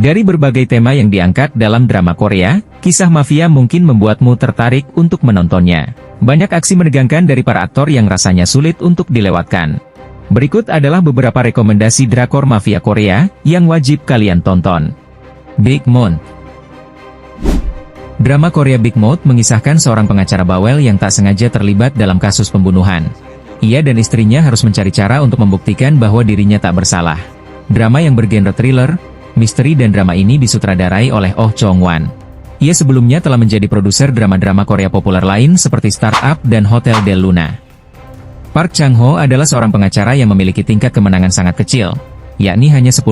Dari berbagai tema yang diangkat dalam drama Korea, kisah mafia mungkin membuatmu tertarik untuk menontonnya. Banyak aksi menegangkan dari para aktor yang rasanya sulit untuk dilewatkan. Berikut adalah beberapa rekomendasi drakor mafia Korea yang wajib kalian tonton. Big Mouth. Drama Korea Big Mouth mengisahkan seorang pengacara bawel yang tak sengaja terlibat dalam kasus pembunuhan. Ia dan istrinya harus mencari cara untuk membuktikan bahwa dirinya tak bersalah. Drama yang bergenre thriller, misteri dan drama ini disutradarai oleh Oh Chong-wan. Ia sebelumnya telah menjadi produser drama-drama Korea populer lain seperti Startup dan Hotel Del Luna. Park Chang-ho adalah seorang pengacara yang memiliki tingkat kemenangan sangat kecil, yakni hanya 10%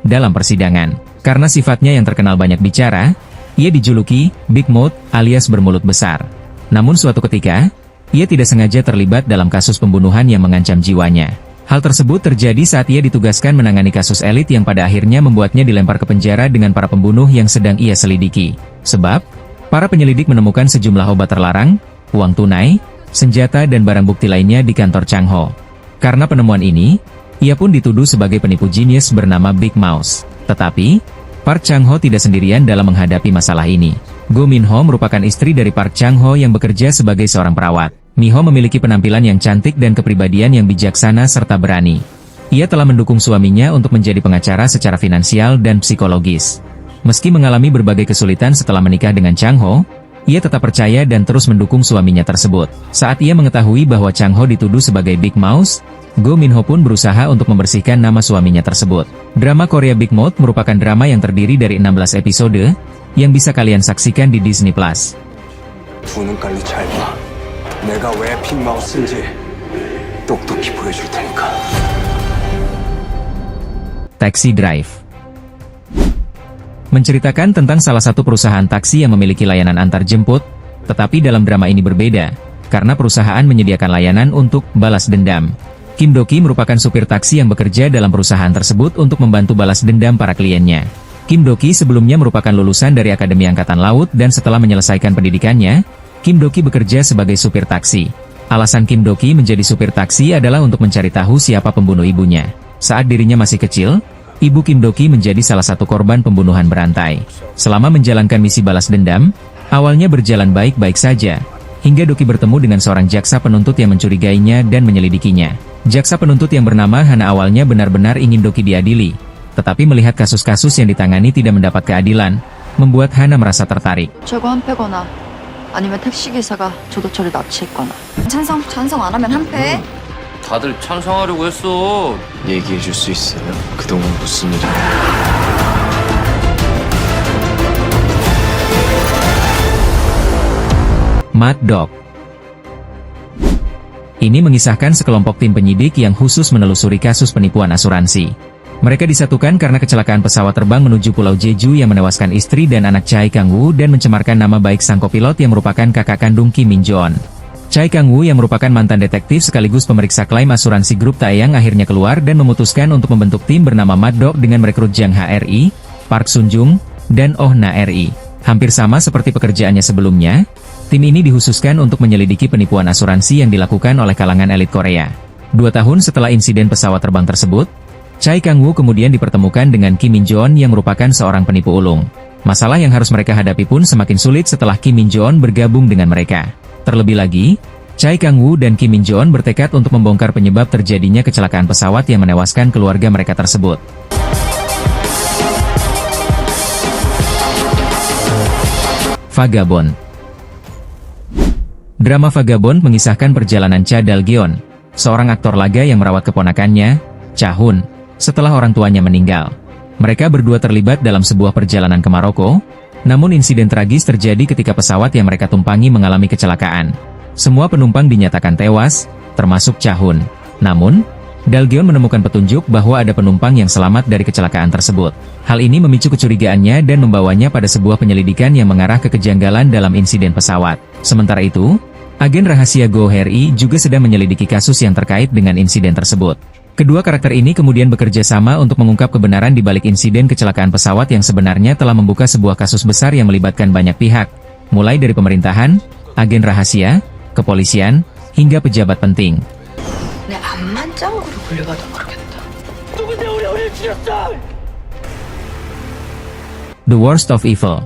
dalam persidangan. Karena sifatnya yang terkenal banyak bicara, ia dijuluki Big Mouth alias bermulut besar. Namun suatu ketika, ia tidak sengaja terlibat dalam kasus pembunuhan yang mengancam jiwanya. Hal tersebut terjadi saat ia ditugaskan menangani kasus elit yang pada akhirnya membuatnya dilempar ke penjara dengan para pembunuh yang sedang ia selidiki. Sebab, para penyelidik menemukan sejumlah obat terlarang, uang tunai, senjata dan barang bukti lainnya di kantor Chang-ho. Karena penemuan ini, ia pun dituduh sebagai penipu jenius bernama Big Mouse. Tetapi, Park Chang-ho tidak sendirian dalam menghadapi masalah ini. Go Min-ho merupakan istri dari Park Chang-ho yang bekerja sebagai seorang perawat. Mi-ho memiliki penampilan yang cantik dan kepribadian yang bijaksana serta berani. Ia telah mendukung suaminya untuk menjadi pengacara secara finansial dan psikologis. Meski mengalami berbagai kesulitan setelah menikah dengan Chang-ho, ia tetap percaya dan terus mendukung suaminya tersebut. Saat ia mengetahui bahwa Chang-ho dituduh sebagai Big Mouse, Go Min-ho pun berusaha untuk membersihkan nama suaminya tersebut. Drama Korea Big Mouth merupakan drama yang terdiri dari 16 episode, yang bisa kalian saksikan di Disney+. 내가 왜 빅마우스인지 똑똑히 보여줄 테니까. Taxi Drive menceritakan tentang salah satu perusahaan taksi yang memiliki layanan antar jemput, tetapi dalam drama ini berbeda, karena perusahaan menyediakan layanan untuk balas dendam. Kim Do-ki merupakan supir taksi yang bekerja dalam perusahaan tersebut untuk membantu balas dendam para kliennya. Kim Do-ki sebelumnya merupakan lulusan dari Akademi Angkatan Laut dan setelah menyelesaikan pendidikannya, Kim Do-ki bekerja sebagai supir taksi. Alasan Kim Do-ki menjadi supir taksi adalah untuk mencari tahu siapa pembunuh ibunya. Saat dirinya masih kecil, ibu Kim Do-ki menjadi salah satu korban pembunuhan berantai. Selama menjalankan misi balas dendam, awalnya berjalan baik-baik saja, hingga Do-ki bertemu dengan seorang jaksa penuntut yang mencurigainya dan menyelidikinya. Jaksa penuntut yang bernama Hana awalnya benar-benar ingin Do-ki diadili, tetapi melihat kasus-kasus yang ditangani tidak mendapat keadilan, membuat Hana merasa tertarik. 아니면 택시기사가 조도철을 납치했거나. 찬성 안 하면 한패. 다들 찬성하려고 했어. 얘기해 줄 수 있어요? 그동안 무슨 일이? Mad Dog. Ini mengisahkan sekelompok tim penyidik yang khusus menelusuri kasus penipuan asuransi. Mereka disatukan karena kecelakaan pesawat terbang menuju Pulau Jeju yang menewaskan istri dan anak Chai Kang-woo dan mencemarkan nama baik sang kopilot yang merupakan kakak kandung Kim Min-joon. Chai Kang-woo yang merupakan mantan detektif sekaligus pemeriksa klaim asuransi grup Taeyang akhirnya keluar dan memutuskan untuk membentuk tim bernama Mad Dog dengan merekrut Jang Ha-ri, Park Sun-jung, dan Oh Na-ri. Hampir sama seperti pekerjaannya sebelumnya, tim ini dikhususkan untuk menyelidiki penipuan asuransi yang dilakukan oleh kalangan elit Korea. 2 tahun setelah insiden pesawat terbang tersebut, Chai Kang-woo kemudian dipertemukan dengan Kim Min-joon yang merupakan seorang penipu ulung. Masalah yang harus mereka hadapi pun semakin sulit setelah Kim Min-joon bergabung dengan mereka. Terlebih lagi, Chai Kang-woo dan Kim Min-joon bertekad untuk membongkar penyebab terjadinya kecelakaan pesawat yang menewaskan keluarga mereka tersebut. Vagabond. Drama Vagabond mengisahkan perjalanan Cha Dal-gyeon, seorang aktor laga yang merawat keponakannya, Cha-hun, setelah orang tuanya meninggal. Mereka berdua terlibat dalam sebuah perjalanan ke Maroko, namun insiden tragis terjadi ketika pesawat yang mereka tumpangi mengalami kecelakaan. Semua penumpang dinyatakan tewas, termasuk Cha-hun. Namun, Dal-gyeon menemukan petunjuk bahwa ada penumpang yang selamat dari kecelakaan tersebut. Hal ini memicu kecurigaannya dan membawanya pada sebuah penyelidikan yang mengarah ke kejanggalan dalam insiden pesawat. Sementara itu, agen rahasia Go Ha-ri juga sedang menyelidiki kasus yang terkait dengan insiden tersebut. Kedua karakter ini kemudian bekerja sama untuk mengungkap kebenaran di balik insiden kecelakaan pesawat yang sebenarnya telah membuka sebuah kasus besar yang melibatkan banyak pihak, mulai dari pemerintahan, agen rahasia, kepolisian, hingga pejabat penting. 내 암만 짱으로 불려가도 모르겠다. 누군데 우리 죽였어? The Worst of Evil.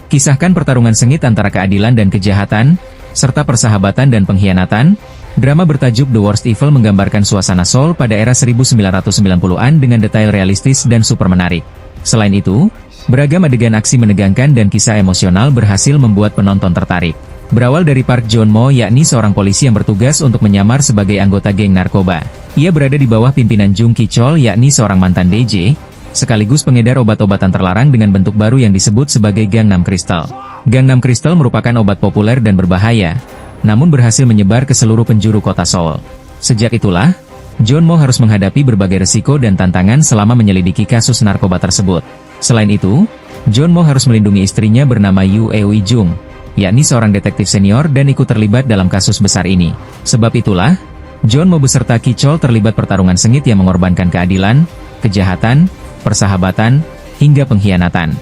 Kisahkan pertarungan sengit antara keadilan dan kejahatan, serta persahabatan dan pengkhianatan. Drama bertajuk The Worst Evil menggambarkan suasana Seoul pada era 1990-an dengan detail realistis dan super menarik. Selain itu, beragam adegan aksi menegangkan dan kisah emosional berhasil membuat penonton tertarik. Berawal dari Park Joon-mo, yakni seorang polisi yang bertugas untuk menyamar sebagai anggota geng narkoba. Ia berada di bawah pimpinan Jung Ki-chol, yakni seorang mantan DJ, sekaligus pengedar obat-obatan terlarang dengan bentuk baru yang disebut sebagai Gangnam Crystal. Gangnam Crystal merupakan obat populer dan berbahaya, namun berhasil menyebar ke seluruh penjuru kota Seoul. Sejak itulah, Joon-mo harus menghadapi berbagai resiko dan tantangan selama menyelidiki kasus narkoba tersebut. Selain itu, Joon-mo harus melindungi istrinya bernama Yoo Eui-jung, yakni seorang detektif senior dan ikut terlibat dalam kasus besar ini. Sebab itulah, Joon-mo beserta Ki-chol terlibat pertarungan sengit yang mengorbankan keadilan, kejahatan, persahabatan, hingga pengkhianatan.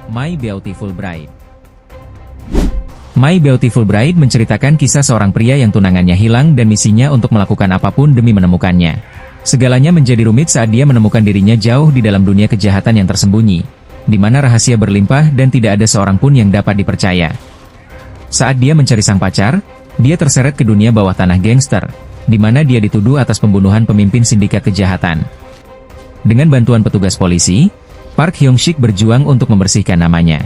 My Beautiful Bride. My Beautiful Bride menceritakan kisah seorang pria yang tunangannya hilang dan misinya untuk melakukan apapun demi menemukannya. Segalanya menjadi rumit saat dia menemukan dirinya jauh di dalam dunia kejahatan yang tersembunyi, di mana rahasia berlimpah dan tidak ada seorang pun yang dapat dipercaya. Saat dia mencari sang pacar, dia terseret ke dunia bawah tanah gangster, di mana dia dituduh atas pembunuhan pemimpin sindikat kejahatan. Dengan bantuan petugas polisi, Park Hyung-sik berjuang untuk membersihkan namanya.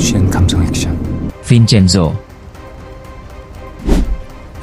오시엔 감정 액션. Vincenzo.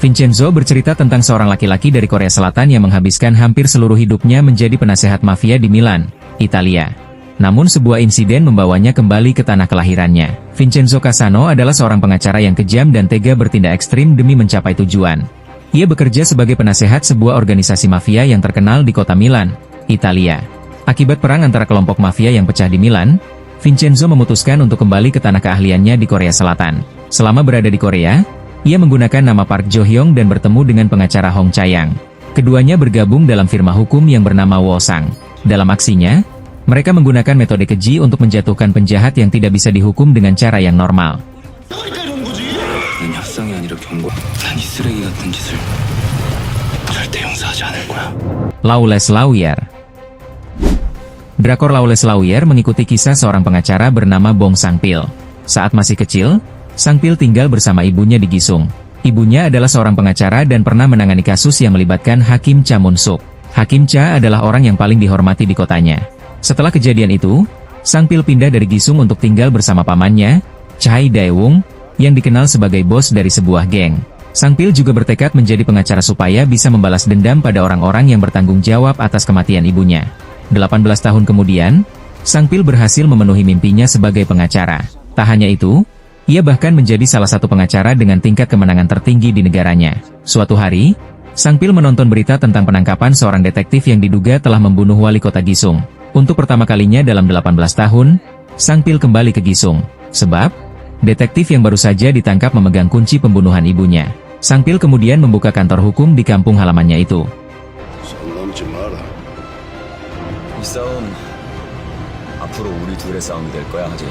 Vincenzo bercerita tentang seorang laki-laki dari Korea Selatan yang menghabiskan hampir seluruh hidupnya menjadi penasehat mafia di Milan, Italia. Namun sebuah insiden membawanya kembali ke tanah kelahirannya. Vincenzo Casano adalah seorang pengacara yang kejam dan tega bertindak ekstrim demi mencapai tujuan. Ia bekerja sebagai penasehat sebuah organisasi mafia yang terkenal di kota Milan, Italia. Akibat perang antara kelompok mafia yang pecah di Milan, Vincenzo memutuskan untuk kembali ke tanah keahliannya di Korea Selatan. Selama berada di Korea, ia menggunakan nama Park Jo-hyung dan bertemu dengan pengacara Hong Cha-yang. Keduanya bergabung dalam firma hukum yang bernama Woo-sang. Dalam aksinya, mereka menggunakan metode keji untuk menjatuhkan penjahat yang tidak bisa dihukum dengan cara yang normal. 난 협상이 아니라 경고. 난 이 쓰레기 같은 짓을 절대 용서하지 않을 거야. Lawless Lawyer. Drakor Lawless Lawyer mengikuti kisah seorang pengacara bernama Bong Sang-pil. Saat masih kecil, Sang-pil tinggal bersama ibunya di Gisung. Ibunya adalah seorang pengacara dan pernah menangani kasus yang melibatkan Hakim Cha Mun-suk. Hakim Cha adalah orang yang paling dihormati di kotanya. Setelah kejadian itu, Sang-pil pindah dari Gisung untuk tinggal bersama pamannya, Chai Daewung, yang dikenal sebagai bos dari sebuah geng. Sang-pil juga bertekad menjadi pengacara supaya bisa membalas dendam pada orang-orang yang bertanggung jawab atas kematian ibunya. 18 tahun kemudian, Sang-pil berhasil memenuhi mimpinya sebagai pengacara. Tak hanya itu, ia bahkan menjadi salah satu pengacara dengan tingkat kemenangan tertinggi di negaranya. Suatu hari, Sang-pil menonton berita tentang penangkapan seorang detektif yang diduga telah membunuh wali kota Gisung. Untuk pertama kalinya dalam 18 tahun, Sang-pil kembali ke Gisung. Sebab, detektif yang baru saja ditangkap memegang kunci pembunuhan ibunya. Sang-pil kemudian membuka kantor hukum di kampung halamannya itu. 이 싸움 앞으로 우리 둘의 싸움이 될 거야, 하진.